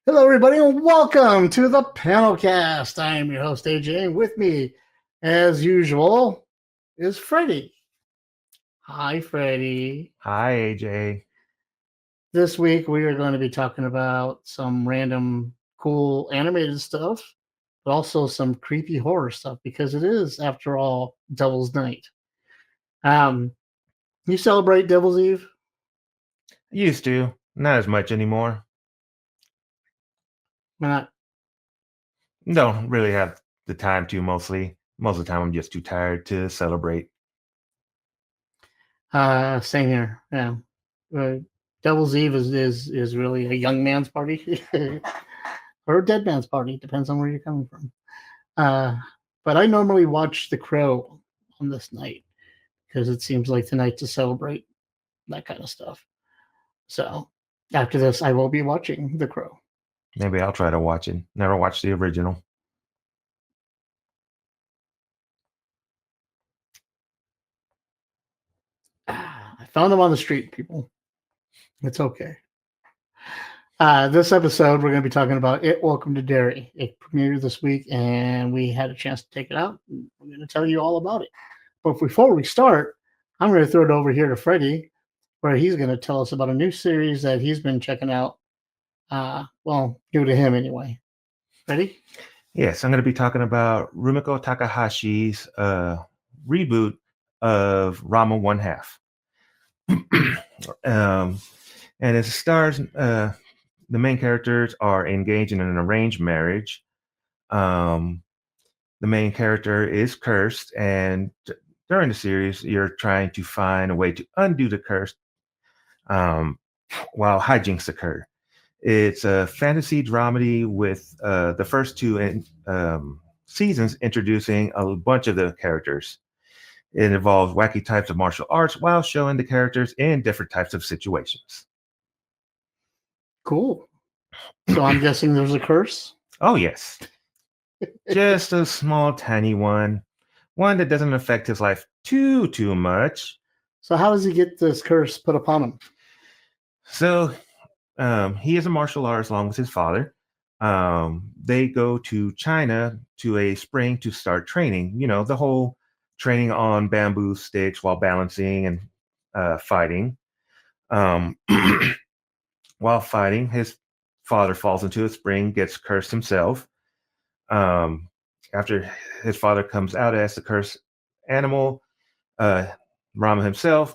Hello, everybody, and welcome to the PanelCast. I am your host, AJ, and with me, as usual, is Freddie. Hi, Freddie. Hi, AJ. This week, we are going to be talking about some random, cool animated stuff, but also some creepy horror stuff because it is, after all, Devil's Night. Um, you celebrate Devil's Eve? Used to, not as much anymore. Why not? Don't really have the time to mostly. Most of the time, I'm just too tired to celebrate. Same here. Yeah. Uh, Devil's Eve is really a young man's party. Or a dead man's party. Depends on where you're coming from. Uh, but I normally watch The Crow on this night because it seems like the night to celebrate that kind of stuff. So after this, I will be watching The Crow. Maybe I'll try to watch it. Never watched the original. I found them on the street, people. It's okay. This episode, we're going to be talking about It Welcome to Derry. It premiered this week, and we had a chance to take it out. We're going to tell you all about it. But before we start, I'm going to throw it over here to Freddie, where he's going to tell us about a new series that he's been checking out. Well, new to him anyway. Ready? Yes, I'm going to be talking about Rumiko Takahashi's reboot of Rama One Half. um, and it stars, the main characters are engaged in an arranged marriage. The main character is cursed, and during the series, you're trying to find a way to undo the curse um, while hijinks occur. It's a fantasy dramedy with the first two seasons introducing a bunch of the characters. It involves wacky types of martial arts while showing the characters in different types of situations. Cool. So I'm guessing there's a curse. Oh, yes. Just a small, tiny one. One that doesn't affect his life too much. So how does he get this curse put upon him? So he is a martial artist along with his father. They go to China to a spring to start training. You know, the whole training on bamboo sticks while balancing and fighting. Um, while fighting, his father falls into a spring, gets cursed himself. Um, After his father comes out as the cursed animal, uh, Rama himself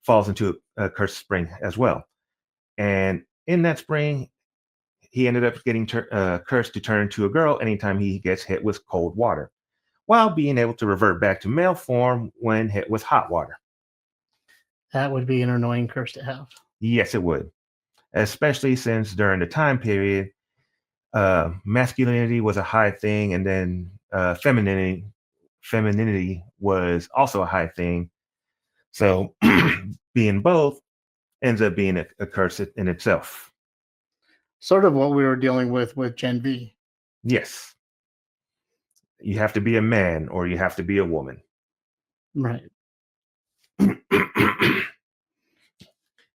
falls into a cursed spring as well. And in that spring, he ended up getting cursed to turn into a girl anytime he gets hit with cold water, while being able to revert back to male form when hit with hot water. That would be an annoying curse to have. Yes, it would, especially since during the time period, masculinity was a high thing, and then femininity was also a high thing. So being both ends up being a curse in itself. Sort of what we were dealing with Gen V. Yes, you have to be a man or you have to be a woman. Right.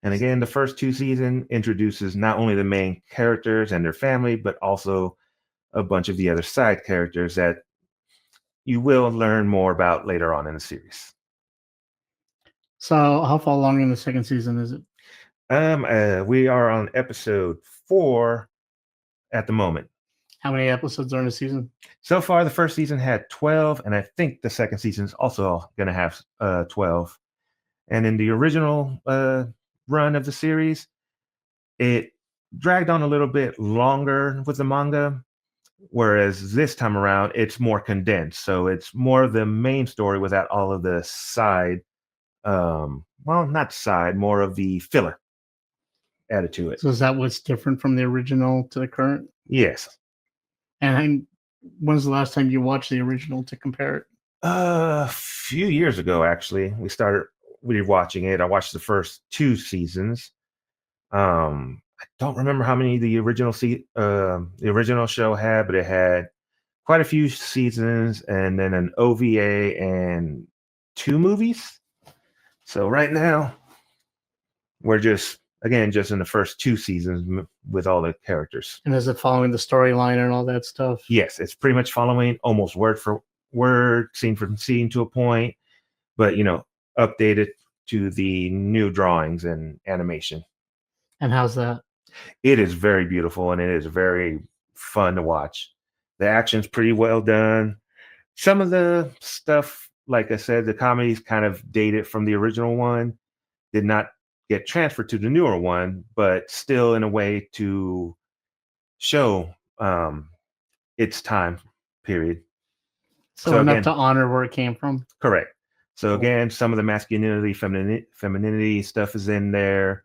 And again, the first two seasons introduces not only the main characters and their family, but also a bunch of the other side characters that you will learn more about later on in the series. So how far along in the second season is it? We are on episode 4 at the moment. How many episodes are in a season? So far, the first season had 12, and I think the second season is also going to have 12. And in the original run of the series, it dragged on a little bit longer with the manga, whereas this time around, it's more condensed. So it's more of the main story without all of the side, well, not side, more of the filler added to it. So is that what's different from the original to the current? Yes. And when's the last time you watched the original to compare it? A few years ago, actually, we started rewatching it. I watched the first 2 seasons. I don't remember how many the original show had, but it had quite a few seasons and then an OVA and 2 movies. So right now, we're just again, just in the first 2 seasons with all the characters. And is it following the storyline and all that stuff? Yes, it's pretty much following almost word for word, scene for scene to a point, but updated to the new drawings and animation. And how's that? It is very beautiful and it is very fun to watch. The action's pretty well done. Some of the stuff, like I said, the comedy's kind of dated from the original one, did not get transferred to the newer one, but still in a way to show its time period. So enough to honor where it came from. Correct. So Cool. again, some of the masculinity, femininity stuff is in there.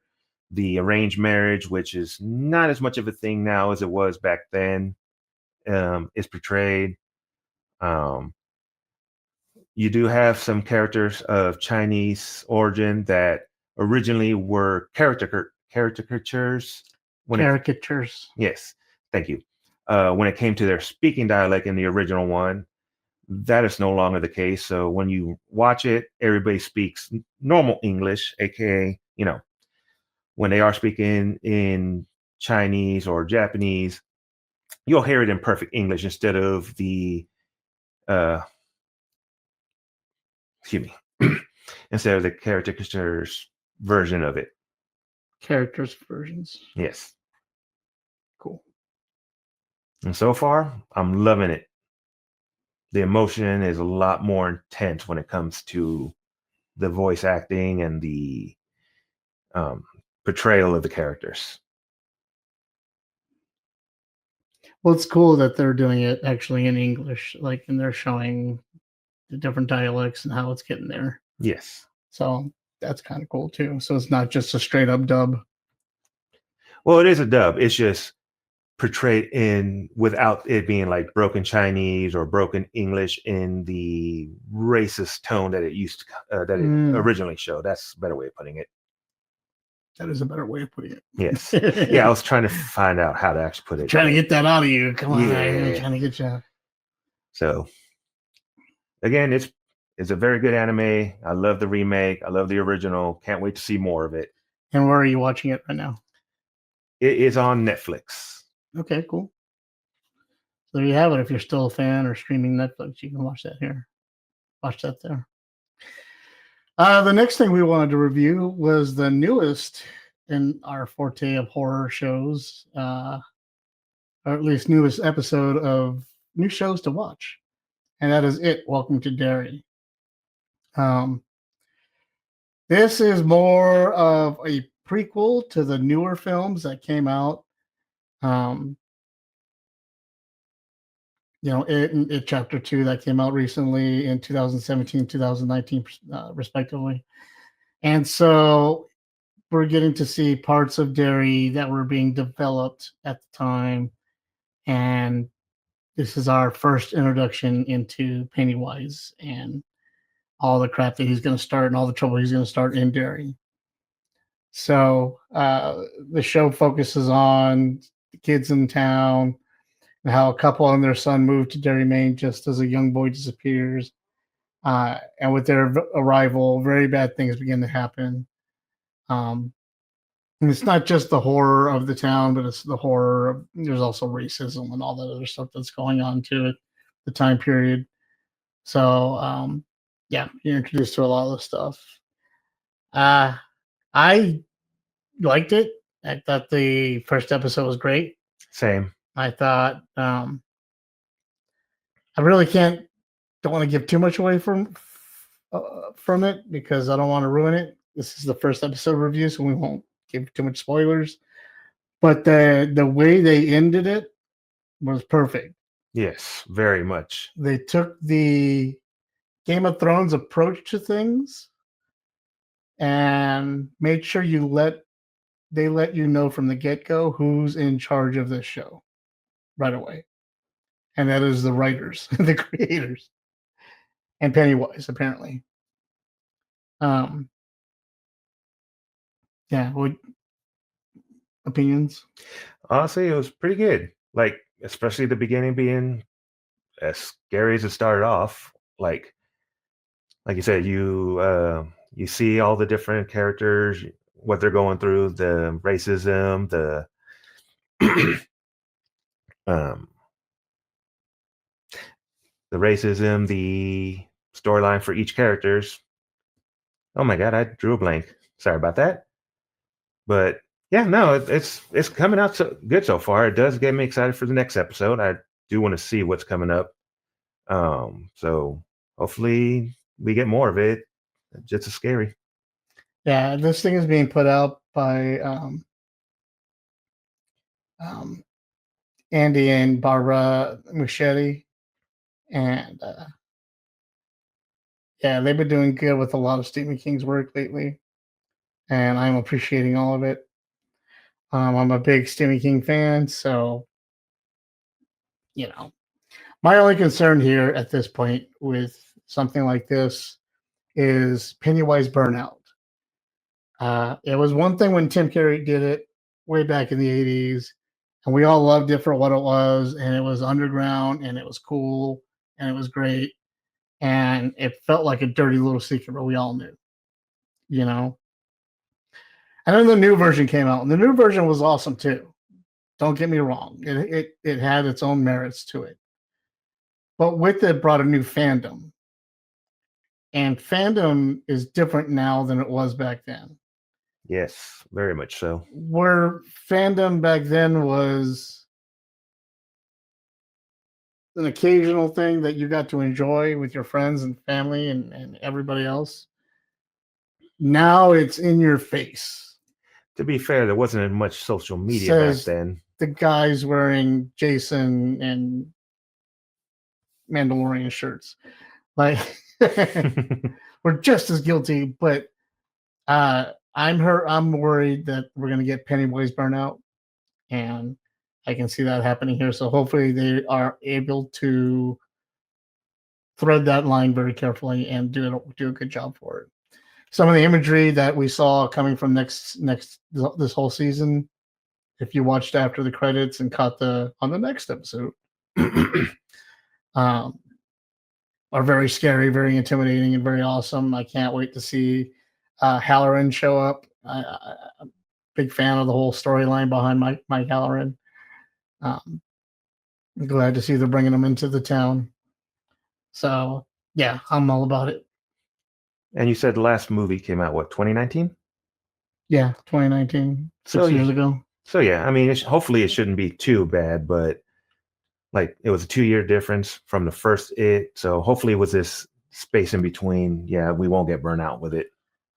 The arranged marriage, which is not as much of a thing now as it was back then, is portrayed. You do have some characters of Chinese origin that originally were caricatures. Caricatures. Yes, thank you. When it came to their speaking dialect in the original one, that is no longer the case. So when you watch it, everybody speaks normal English, aka, when they are speaking in Chinese or Japanese, you'll hear it in perfect English instead of the excuse me, instead of the caricatures version of it. Characters versions. Yes. Cool. And so far, I'm loving it. The emotion is a lot more intense when it comes to the voice acting and the portrayal of the characters. Well, it's cool that they're doing it actually in English, and they're showing the different dialects and how it's getting there. Yes. So that's kind of cool too. So it's not just a straight up dub. Well, it is a dub. It's just portrayed in without it being like broken Chinese or broken English in the racist tone that it originally showed. That's a better way of putting it. That is a better way of putting it. Yes. Yeah, I was trying to find out how to actually put it. Trying to get that out of you. Come on, Yeah. I'm trying to get you. So again, it's a very good anime. I love the remake. I love the original. Can't wait to see more of it. And where are you watching it right now? It is on Netflix. Okay, cool. So there you have it. If you're still a fan or streaming Netflix, you can watch that here. Watch that there. The next thing we wanted to review was the newest in our forte of horror shows, or at least newest episode of new shows to watch, and that is It, Welcome to Derry. This is more of a prequel to the newer films that came out. It Chapter 2 that came out recently in 2017, 2019, respectively. And so we're getting to see parts of Derry that were being developed at the time. And this is our first introduction into Pennywise and all the crap that he's going to start and all the trouble he's going to start in Derry. So the show focuses on the kids in town and how a couple and their son moved to Derry, Maine just as a young boy disappears. And with their arrival, very bad things begin to happen. And it's not just the horror of the town, but it's the horror of, there's also racism and all that other stuff that's going on to it, the time period. So, you're introduced to a lot of the stuff. I liked it. I thought the first episode was great. Same. I thought I really don't want to give too much away from it because I don't want to ruin it. This is the first episode review, so we won't give too much spoilers. But the way they ended it was perfect. Yes, very much. They took the Game of Thrones approach to things and made sure they let you know from the get-go who's in charge of this show right away. And that is the writers, the creators, and Pennywise, apparently. What opinions? Honestly, it was pretty good. Like, especially the beginning being as scary as it started off. Like you said, you see all the different characters what they're going through, the racism, the um, the storyline for each characters. Oh my god, I drew a blank. Sorry about that. But yeah, no, it's coming out so good so far. It does get me excited for the next episode. I do want to see what's coming up. So hopefully we get more of it. Just as scary. Yeah, this thing is being put out by um, Andy and Barbara Muschetti, and yeah, they've been doing good with a lot of Stephen King's work lately, and I'm appreciating all of it. I'm a big Stephen King fan, so you know, my only concern here at this point with something like this is Pennywise burnout. It was one thing when Tim Curry did it way back in the 80s, and we all loved it for what it was, and it was underground, and it was cool, and it was great, and it felt like a dirty little secret, but we all knew, you know? And then the new version came out, and the new version was awesome too. Don't get me wrong. It had its own merits to it. But with it brought a new fandom. And fandom is different now than it was back then. Yes, very much so. Where fandom back then was an occasional thing that you got to enjoy with your friends and family and everybody else. Now it's in your face. To be fair, there wasn't much social media Says back then. the guys wearing Jason and Mandalorian shirts. Like we're just as guilty, but I'm worried that we're gonna get Pennywise burnout, and I can see that happening here. So hopefully they are able to thread that line very carefully and do a good job for it. Some of the imagery that we saw coming from this whole season, if you watched after the credits and caught on the next episode, um, are very scary, very intimidating, and very awesome. I can't wait to see Halloran show up. I'm a big fan of the whole storyline behind Mike Halloran. I'm glad to see they're bringing him into the town. So yeah, I'm all about it. And you said the last movie came out, what, 2019? Yeah, 2019, 6 So, years ago. So yeah, I mean, hopefully it shouldn't be too bad, but like it was a 2-year difference from the first It, so hopefully with this space in between, yeah, we won't get burnt out with it.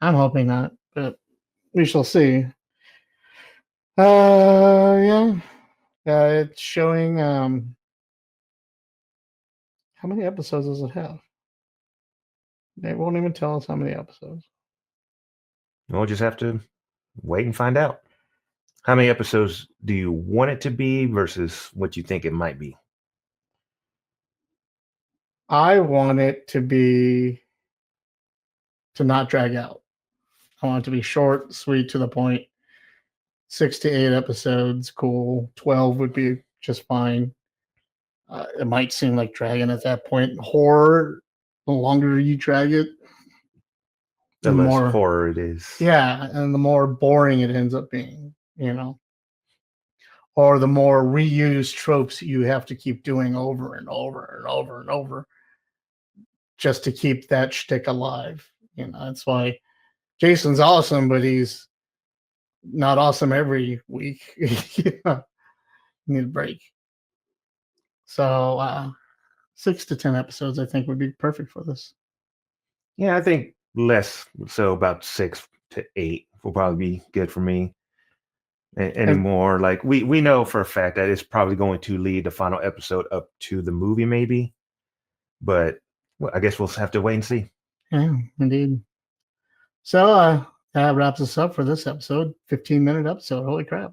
I'm hoping not, but we shall see. Yeah, it's showing. How many episodes does it have? They won't even tell us how many episodes. We'll just have to wait and find out. How many episodes do you want it to be versus what you think it might be? I want it to not drag out. I want it to be short, sweet, to the point. 6 to 8 episodes, cool. 12 would be just fine. It might seem like dragging at that point. Horror, the longer you drag it, The the less more horror it is. yeah, and the more boring it ends up being, or the more reused tropes you have to keep doing over and over and over and over just to keep that shtick alive. That's why Jason's awesome, but he's not awesome every week. Need a break. So 6 to 10 episodes, I think, would be perfect for this. Yeah, I think less, so about 6 to 8 will probably be good for me. Anymore, like we know for a fact that it's probably going to lead the final episode up to the movie, maybe, but I guess we'll have to wait and see. Yeah, indeed. So that wraps us up for this episode. 15-minute episode. Holy crap.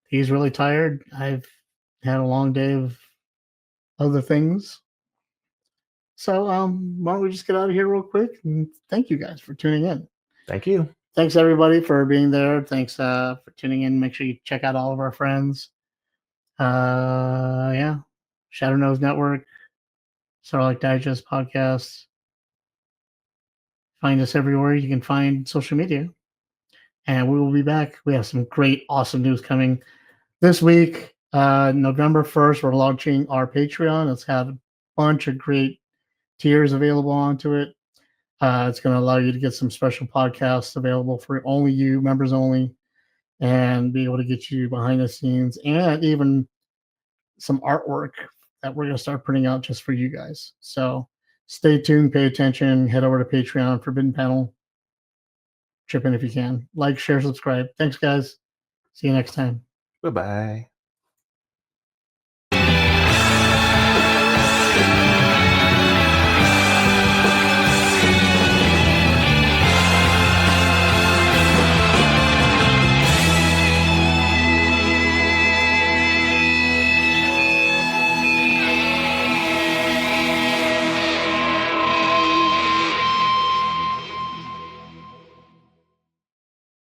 He's really tired. I've had a long day of other things. So why don't we just get out of here real quick? And thank you guys for tuning in. Thank you. Thanks everybody for being there. Thanks for tuning in. Make sure you check out all of our friends. Yeah. Shadow Nose Network, Starlight Digest podcast. Find us everywhere you can find social media. And we will be back. We have some great, awesome news coming this week. November 1st, we're launching our Patreon. It's have a bunch of great tiers available onto it. It's going to allow you to get some special podcasts available for only you, members only, and be able to get you behind the scenes and even some artwork that we're going to start putting out just for you guys. So stay tuned, pay attention, head over to Patreon, Forbidden Panel. Chip in if you can. Like, share, subscribe. Thanks, guys. See you next time. Bye-bye.